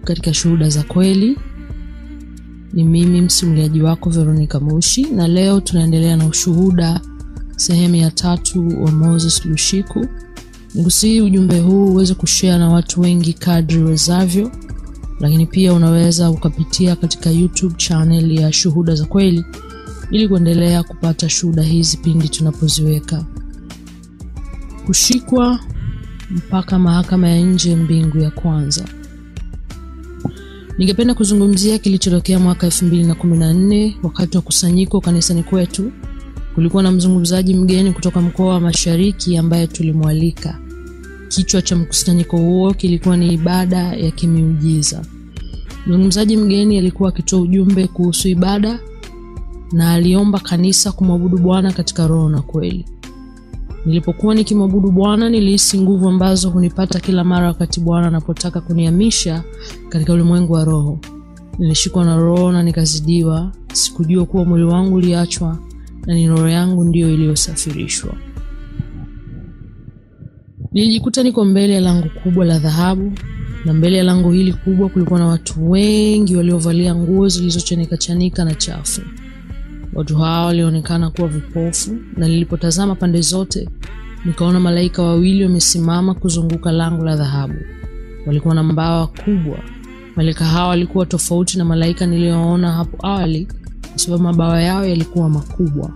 katika Shuhuda za Kweli. Ni mimi msimuliaji wako Veronica Mushi, na leo tunaendelea na ushuhuda sehemu ya 3 wa Moses Lushiku. Nikusihi ujumbe huu uweze kushare na watu wengi kadri wezavyo, lakini pia unaweza ukapitia katika YouTube channel ya Shuhuda za Kweli ili kuendelea kupata shuhuda hizi pindi tunapoziweka. Kushikwa mpaka mahakama ya nje mbingu ya kwanza. Ningependa kuzungumzia kilichotokea mwaka 2014 wakati wa kusanyiko kanisani kwetu. Kulikuwa na mzungumzaji mgeni kutoka mkoa wa Mashariki ambaye tulimwalika. Kichwa cha mkusanyiko huo kilikuwa ni ibada ya kimiujiza. Mzungumzaji mgeni alikuwa akitoa ujumbe kuhusu ibada na aliomba kanisa kumwabudu Bwana katika roho na kweli. Nilipokuwa nikimwabudu Bwana nilihisi nguvu ambazo hunipata kila mara wakati Bwana anapotaka kunihamisha katika ulimwengu wa roho. Nilishikwa na roho na nikazidiwa. Sikujua kuwa mwili wangu uliachwa na ni roho yangu ndiyo iliyosafirishwa. Nilijikuta niko mbele ya lango kubwa la dhahabu, na mbele ya lango hili kubwa kulikuwa na watu wengi waliovalia nguo zilizochanika na chafu. Watu hao walionekana kuwa vipofu, na nilipotazama pande zote nikaona malaika wawili wamesimama kuzunguka lango la dhahabu. Walikuwa na mbawa kubwa. Malaika hao walikuwa tofauti na malaika nilioona hapo awali kwa sababu mabawa yao yalikuwa makubwa.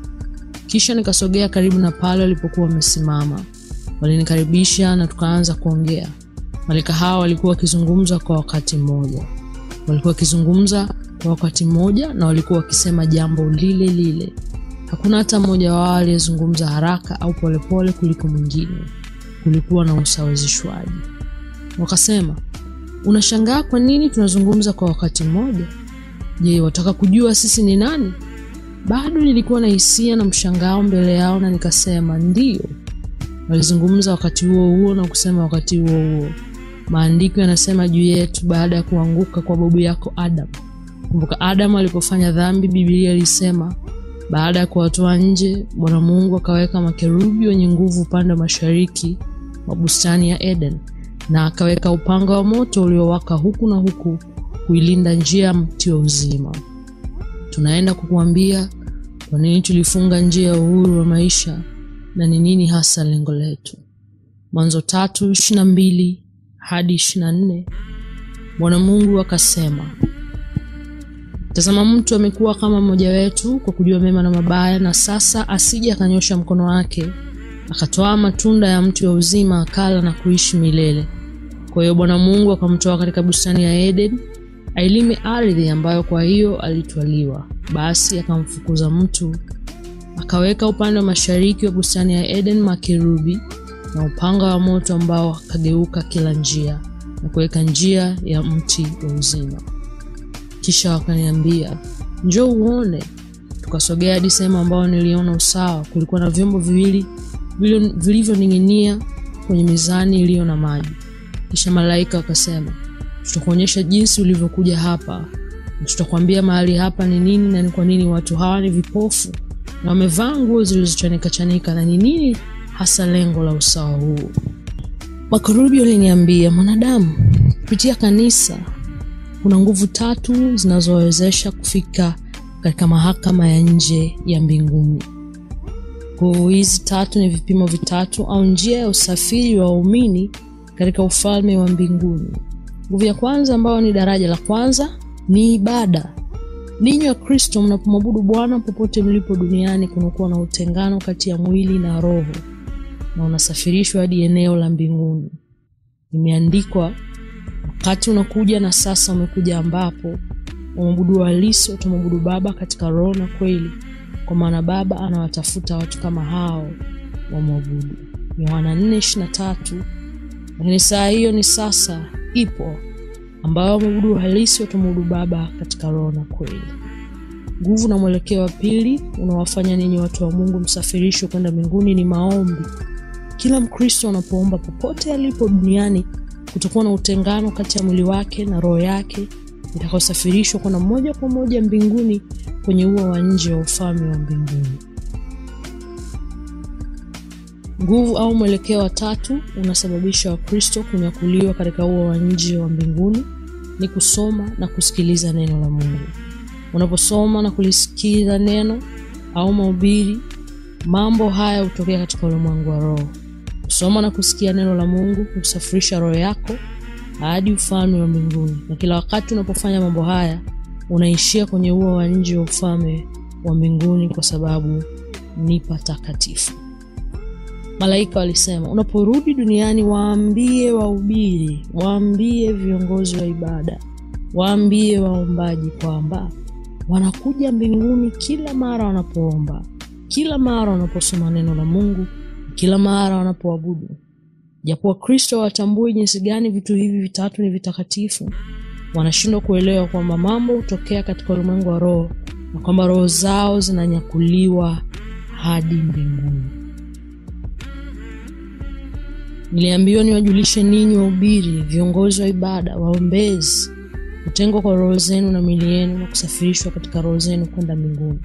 Kisha nikasogea karibu na pale walipokuwa wamesimama. Walinikaribisha na tukaanza kuongea. Malaika hao walikuwa wakizungumza kwa wakati mmoja. Na walikuwa wakisema jambo lile lile. Hakuna hata mmoja wao aliyezungumza haraka au polepole kuliko mwingine. Kulikuwa na usawazishwaji. Wakasema, "Unashangaa kwa nini tunazungumza kwa wakati mmoja? Je, wataka kujua sisi ni nani?" Bado nilikuwa na hisia na mshangao mbele yao, na nikasema, "Ndio." Walizungumza wakati huo na kusema wakati huo. Maandiko yanasema juu yetu baada ya kuanguka kwa babu yako Adam. Kumbuka Adam alipofanya dhambi, Biblia ilisema baada ya kuwatoa nje, Bwana Mungu akaweka makerubi wenye nguvu upande wa mashariki wa bustani ya Eden, na akaweka upanga wa moto uliowaka huku na huku kuilinda njia ya mti wa uzima. Tunaenda kukuambia kwa nini tulifunga njia ya uhuru wa maisha na ni nini hasa lengo letu. Mwanzo 3:22 hadi 24. Bwana Mungu akasema, "Tazama, mtu amekuwa kama mmoja wetu kwa kujua mema na mabaya, na sasa asije akanyosha mkono wake akatoa matunda ya mti wa uzima akala na kuishi milele." Kwa hiyo Bwana Mungu akamtoa katika bustani ya Eden ailime ardhi ambayo kwa hiyo alitwaliwa. Basi akamfukuza mtu, akaweka upande wa mashariki wa bustani ya Eden makerubi na upanga wa moto ambao akageuka kila njia na kuweka njia ya mti wa uzima. Kisha wakaniambia, "Njoo uone." Tukasogea hadi sehemu ambayo niliona usawa. Kulikuwa na vyombo viwili vilivyoning'inia kwenye mizani iliyo na maji. Kisha malaika wakasema, "Tutakuonyesha jinsi ulivyokuja hapa. Tutakwambia mahali hapa ni nini na ni kwa nini watu hawa ni vipofu na wamevaa nguo zilizochanika na ni nini hasa lengo la usawa huu." Makerubi waliniambia, "Mwanadamu, kupitia kanisa kuna nguvu 3 zinazowezesha kufika katika mahakama ya nje ya mbinguni. Nguvu hizi 3 ni vipimo vitatu au njia ya usafiri wa waumini katika ufalme wa mbinguni. Nguvu ya kwanza ambayo ni daraja la kwanza ni ibada. Ninyi wa Kristo mnapomwabudu Bwana popote mlipo duniani, kunakuwa na utengano kati ya mwili na roho, na unasafirishwa hadi eneo la mbinguni. Imeandikwa, wakati unakuja na sasa umekuja ambapo waabudu halisi watamwabudu Baba katika roho na kweli, kwa maana Baba anawatafuta watu kama hao wamwabudu. Yohana 4:23. Lakini saa hiyo ni sasa ipo ambao waabudu halisi watamwabudu Baba katika roho na kweli. Nguvu na mwelekeo wa pili unawafanya ninyi watu wa Mungu msafirishwe kwenda mbinguni ni maombi. Kila Mkristo anapoomba popote alipo duniani, kutakuwa na utengano kati ya mwili wake na roho yake, itakayosafirishwa kwenda moja kwa moja mbinguni kwenye ua wa nje wa ufalme wa mbinguni. Nguvu au mwelekeo wa 3 unasababisha Wakristo kunyakuliwa katika ua wa nje wa mbinguni ni kusoma na kusikiliza neno la Mungu. Unaposoma na kulisikiza neno au mahubiri, mambo haya hutokea katika ulimwengu wa roho. Kusoma na kusikia neno la Mungu husafirisha roho yako hadi ufalme wa mbinguni. Na kila wakati unapofanya mambo haya, unaishia kwenye ua wa nje wa ufalme wa mbinguni, kwa sababu ni patakatifu. Malaika walisema, unaporudi duniani waambie wahubiri, waambie viongozi wa ibada, waambie waombaji kwamba wanakuja mbinguni kila mara wanapoomba, kila mara wanaposoma neno la Mungu, kila mara wanapoabudu. Japo Kristo watambui jinsi gani vitu hivi vitatu ni vitakatifu, wanashindwa kuelewa kwamba mambo hutokea katika ulimwengu wa roho na kwamba roho zao zinanyakuliwa hadi mbinguni. Niliambiwa niwajulishe ninyi wahubiri, viongozi wa ibada, waombezi, kutengwa kwa roho zenu na miili yenu na kusafirishwa katika roho zenu kwenda mbinguni.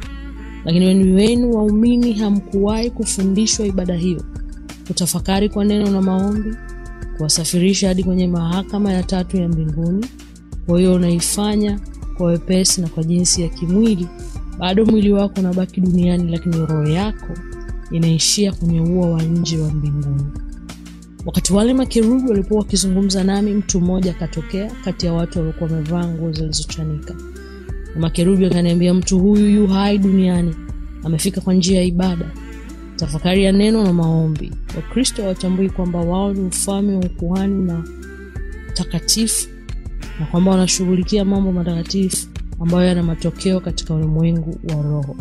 Lakini wenu waumini hamkuwahi kufundishwa ibada hiyo, kutafakari kwa neno na maombi, kuwasafirisha hadi kwenye mahakama ya tatu ya mbinguni. Kwa hiyo unaifanya kwa wepesi na kwa jinsi ya kimwili. Bado mwili wako unabaki duniani, lakini roho yako inaishia kwenye ua wa nje wa mbinguni. Wakati wale makerubi walipokuwa wakizungumza nami, mtu mmoja akatokea kati ya watu waliokuwa wamevaa nguo zilizochanika. Makerubi akaniambia, mtu huyu yu hai duniani, amefika kwa njia ya ibada, tafakari ya neno na maombi. Wakristo watambui kwamba wao ni ufalme wa ukuhani na takatifu, na kwamba wanashughulikia mambo matakatifu ambayo yana matokeo katika ulimwengu wa roho.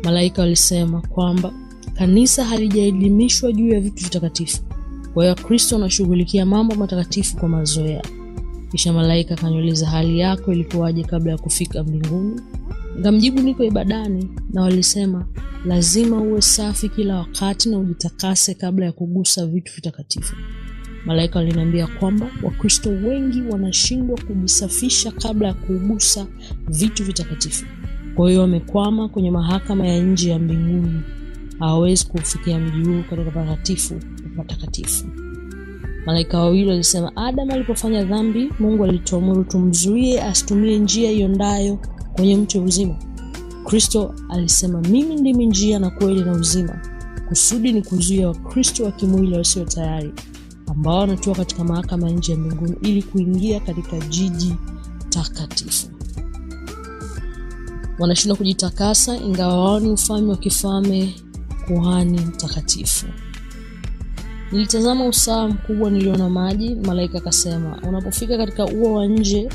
Malaika walisema kwamba kanisa halijaelimishwa juu ya vitu vitakatifu. Kwa hiyo Kristo anashughulikia mambo matakatifu kwa mazoea. Kisha malaika akaniuliza, hali yako ilikuwaje kabla ya kufika mbinguni? Nikamjibu, niko ibadani. Na walisema, lazima uwe safi kila wakati na ujitakase kabla ya kugusa vitu vitakatifu. Malaika waliniambia kwamba Wakristo wengi wanashindwa kujisafisha kabla ya kugusa vitu vitakatifu. Kwa hiyo wamekwama kwenye mahakama ya nje ya mbinguni. Hawawezi kufikia mji huu katika patakatifu. Malaika wawili walisema, Adam alipofanya dhambi, Mungu alituamuru tumzuie asitumie njia iondayo kwenye mti wa uzima. Kristo alisema, mimi ndimi njia na kweli na uzima. Kusudi ni kuzuia Wakristo wa kimwili wasio tayari, ambao wanatoka katika mahakama ya nje ya mbinguni ili kuingia katika jiji takatifu. Wanashindwa kujitakasa ingawa wao ni ufalme wa kifalme, kuhani mtakatifu. Nilitazama usawa mkubwa, niliona maji. Malaika akasema, unapofika katika ua wa nje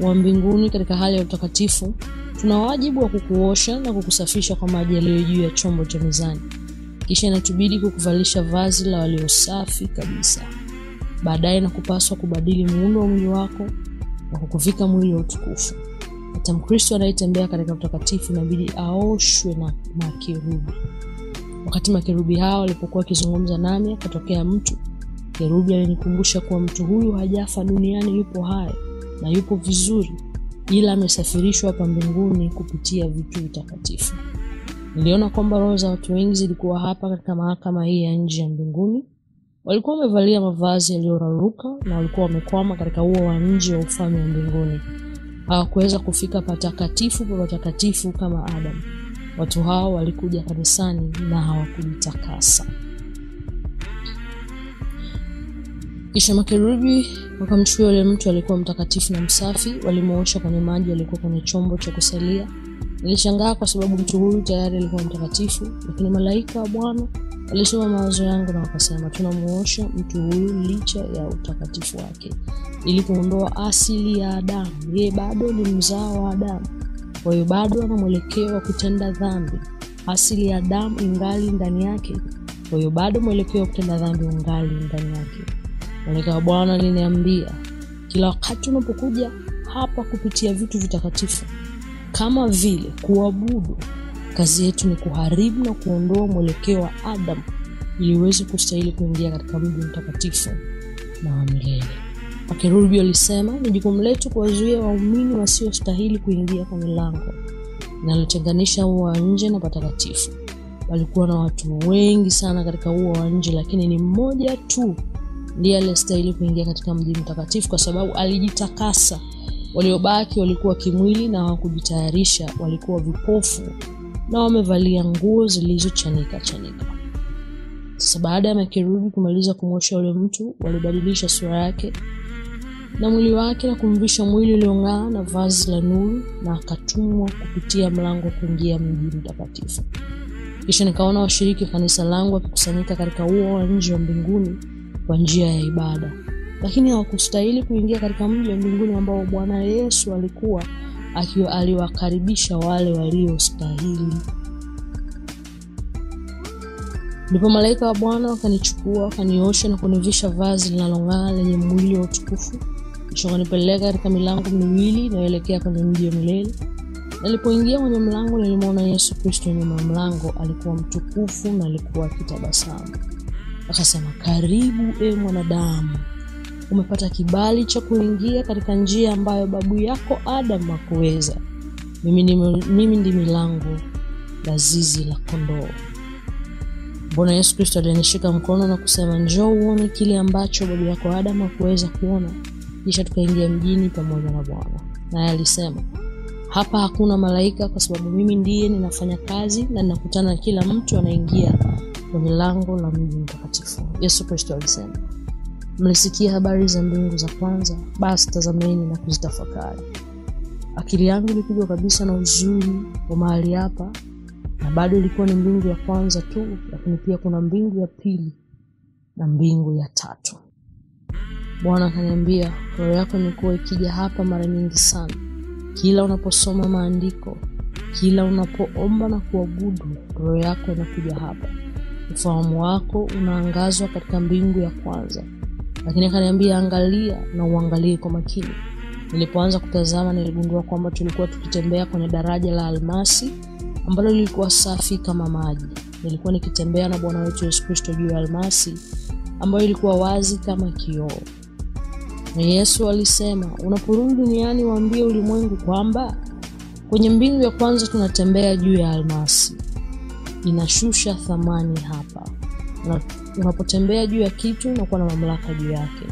wa mbinguni katika hali ya utakatifu, tuna wajibu wa kukuosha na kukusafisha kwa maji yaliyo juu ya chombo cha mizani. Kisha inatubidi kukuvalisha vazi la walio safi kabisa. Baadaye nakupaswa kubadili muundo wa mwili wako na kukuvika mwili wa utukufu. Hata Mkristo anayetembea katika utakatifu inabidi aoshwe na makerubi. Wakati makerubi hao walipokuwa wakizungumza nami, akatokea mtu. Kerubi alinikumbusha kuwa mtu huyu hajafa duniani, yupo hai na yupo vizuri, ila amesafirishwa hapa mbinguni kupitia vitu vitakatifu. Niliona kwamba roho za watu wengi zilikuwa hapa katika mahakama hii ya nje ya mbinguni. Walikuwa wamevalia mavazi yaliyoraruka na walikuwa wamekwama katika ua wa nje wa ufalme wa mbinguni. Hawakuweza kufika patakatifu kama Adam. Watu hao walikuja kanisani na hawakujitakasa. Kisha makerubi wakamchukua yule mtu aliyekuwa mtakatifu na msafi, walimuosha kwenye maji yalikuwa kwenye chombo cha kusalia. Nilishangaa kwa sababu mtu huyu tayari alikuwa mtakatifu, lakini malaika wa Bwana walisoma mawazo yangu na wakasema, tunamuosha mtu huyu licha ya utakatifu wake, ili kuondoa asili ya Adamu. Yeye bado ni mzao wa Adamu, kwa hiyo bado ana mwelekeo wa kutenda dhambi. Asili ya Adamu ingali ndani yake, kwa hiyo bado mwelekeo wa kutenda dhambi ungali ndani yake. Malaika wa Bwana aliniambia, kila wakati unapokuja hapa kupitia vitu vitakatifu kama vile kuabudu, kazi yetu ni kuharibu na kuondoa mwelekeo wa Adam ili uweze kustahili kuingia katika mji mtakatifu na wa milele. Makerubi walisema, ni jukumu letu kuwazuia waumini wasiostahili kuingia kwenye lango linalotenganisha ua wa nje na patakatifu. Walikuwa na watu wengi sana katika ua wa nje, lakini ni mmoja tu ndiye alistahili kuingia katika mji mtakatifu kwa sababu alijitakasa. Waliobaki walikuwa kimwili na hawakujitayarisha, walikuwa vipofu na wamevalia nguo zilizochanika. Sasa baada ya makerubi kumaliza kumwosha yule mtu, walibadilisha sura yake na mwili wake na kumvisha mwili uliong'aa na vazi la nuru, na akatumwa kupitia mlango kuingia mji mtakatifu. Kisha nikaona washiriki kanisa langu wakikusanyika katika ua wa nje wa mbinguni kwa njia ya ibada, lakini hawakustahili kuingia katika mji wa mbinguni ambao Bwana Yesu alikuwa aliwakaribisha wale waliostahili. Ndipo malaika wa Bwana wakanichukua, wakaniosha na kunivisha vazi linalong'aa lenye mwili wa utukufu. Kisha wakanipeleka katika milango miwili inayoelekea kwenye mji wa milele. Nilipoingia kwenye mlango nilimwona Yesu Kristo nyuma ya mlango, alikuwa mtukufu na alikuwa akitabasamu. Akasema, "Karibu mwanadamu, umepata kibali cha kuingia katika njia ambayo babu yako Adam hakuweza. Mimi ndimi lango la zizi la kondoo." Bwana Yesu Kristo alinishika mkono na kusema, "Njoo uone kile ambacho babu yako Adam hakuweza kuona." Kisha tukaingia mjini pamoja na Bwana. Naye alisema, "Hapa hakuna malaika kwa sababu mimi ndiye ninafanya kazi na ninakutana na kila mtu anaingia kwenye lango la mji mtakatifu." Yesu Kristo alisema, "Mlisikia habari za mbingu za kwanza, basi tazameni na kuzitafakari." Akili yangu ilipigwa kabisa na uzuri wa mahali hapa, na bado ilikuwa ni mbingu ya kwanza tu, lakini pia kuna mbingu ya pili na mbingu ya tatu. Bwana akaniambia, "Roho yako imekuwa ikija hapa mara nyingi sana. Kila unaposoma maandiko, kila unapoomba na kuabudu, roho yako inakuja hapa. Ufahamu wako unaangazwa katika mbingu ya kwanza." Lakini akaniambia, "Angalia na uangalie kwa makini." Nilipoanza kutazama niligundua kwamba tulikuwa tukitembea kwenye daraja la almasi ambalo lilikuwa safi kama maji. Nilikuwa nikitembea na Bwana wetu Yesu Kristo juu ya almasi ambayo ilikuwa wazi kama kioo. Na Yesu alisema, "Unaporudi duniani waambie ulimwengu kwamba kwenye mbingu ya kwanza tunatembea juu ya almasi. Inashusha thamani hapa. Unapotembea juu ya kitu unakuwa na mamlaka juu yake."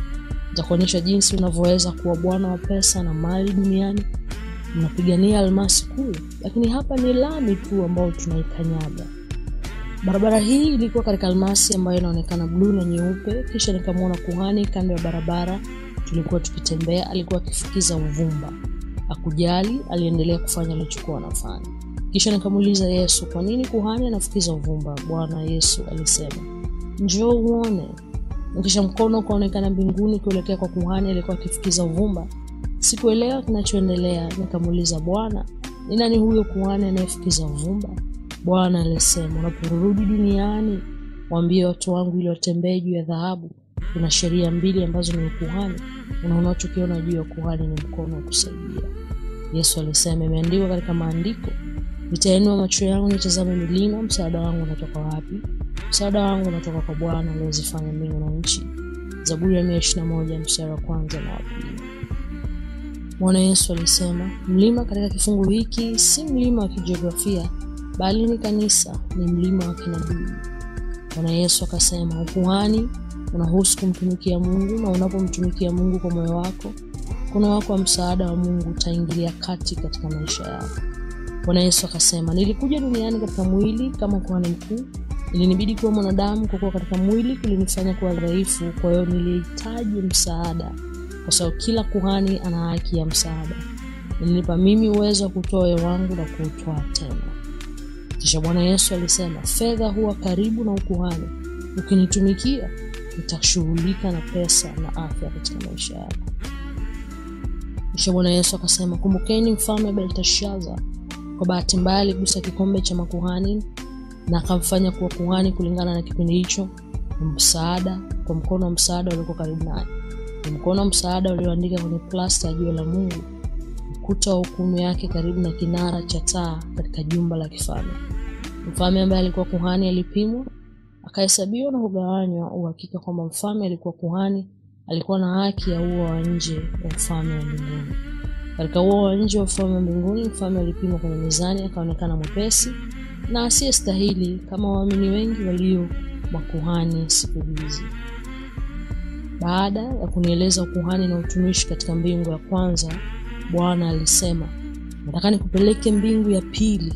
Nitakuonyesha jinsi unavyoweza kuwa bwana wa pesa na mali duniani. Unapigania almasi kule, lakini hapa ni lami tu ambao tunaikanyaga. Barabara hii ilikuwa katika almasi ambayo inaonekana blue na nyeupe. Kisha nikamwona kuhani kando ya barabara. Tulikuwa tukitembea, alikuwa akifukiza uvumba. Hakujali, aliendelea kufanya alichokuwa anafanya. Kisha nikamuuliza Yesu, "Kwa nini kuhani anafukiza uvumba?" Bwana Yesu alisema, "Njoo uone." Kisha mkono ukaonekana mbinguni kuelekea kwa kuhani alikuwa akifukiza uvumba. Sikuelewa kinachoendelea. Nikamuuliza, "Bwana, ni nani huyo kuhani anayefukiza uvumba?" Bwana alisema, "Unaporudi duniani waambie watu wangu ili watembee juu ya dhahabu. Kuna sheria mbili ambazo ni ukuhani. Unachokiona juu ya kuhani ni mkono wa kusaidia." Yesu alisema, "Imeandikwa katika maandiko, nitainua macho yangu nitazame milima, msaada wangu unatoka wapi? Msaada wangu unatoka kwa Bwana aliyezifanya mbingu na nchi." Zaburi ya 121 mstari wa kwanza na wa pili. Bwana Yesu alisema, mlima katika kifungu hiki si mlima wa kijiografia, bali ni kanisa, ni mlima wa kinabii. Bwana Yesu akasema, ukuhani unahusu kumtumikia Mungu, na unapomtumikia Mungu kwa moyo wako, kuna wako wa msaada wa Mungu utaingilia kati katika maisha yako. Bwana Yesu akasema, nilikuja duniani katika mwili kama kuhani mkuu. Ilinibidi kuwa mwanadamu kwa kuwa katika mwili kulinifanya kuwa dhaifu, kwa hiyo nilihitaji msaada, kwa sababu kila kuhani ana haki ya msaada. Nilinipa mimi uwezo wa kutoa wangu na kuutoa tena. Kisha Bwana Yesu alisema, fedha huwa karibu na ukuhani. Ukinitumikia, nitashughulika na pesa na afya katika maisha yako. Kisha Bwana Yesu akasema, kumbukeni mfalme Belteshaza. Kwa bahati mbaya aligusa kikombe cha makuhani na akamfanya kuwa kuhani kulingana na kipindi hicho, msaada kwa mkono wa msaada uliokuwa karibu naye. Mkono wa msaada ulioandika kwenye plasta ya jiwe la Mungu, ukuta wa hukumu yake karibu na kinara cha taa katika jumba la kifalme. Mfalme ambaye alikuwa kuhani alipimwa, akahesabiwa na kugawanywa uhakika kwamba mfalme alikuwa kuhani, alikuwa na haki ya ua wa nje wa ufalme wa mbinguni. Katika ua wa nje wa ufalme wa mbinguni, mfalme alipimwa kwenye mizani, akaonekana mwepesi na asiyestahili kama waamini wengi walio makuhani siku hizi. Baada ya kunieleza ukuhani na utumishi katika mbingu ya kwanza, Bwana alisema, nataka nikupeleke mbingu ya pili,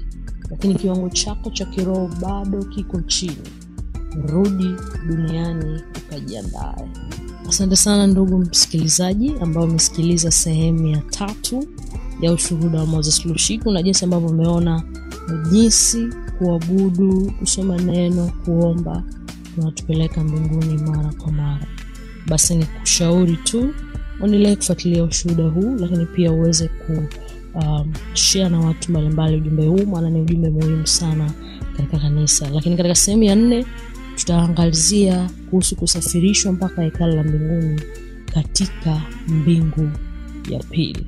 lakini kiwango chako cha kiroho bado kiko chini. Rudi duniani ukajiandae. Asante sana ndugu msikilizaji ambao umesikiliza sehemu ya 3 ya ushuhuda wa Moses Lushiku, na jinsi ambavyo umeona jinsi kuabudu, kusoma neno, kuomba tunatupeleka mbinguni mara kwa mara. Basi nikushauri tu uendelee kufuatilia ushuhuda huu, lakini pia uweze share na watu mbalimbali ujumbe huu, maana ni ujumbe muhimu sana katika kanisa. Lakini katika sehemu ya 4 tutaangazia kuhusu kusafirishwa mpaka hekalu la mbinguni katika mbingu ya pili.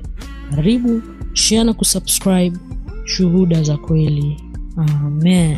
Karibu, share na kusubscribe Shuhuda za Kweli. Amen.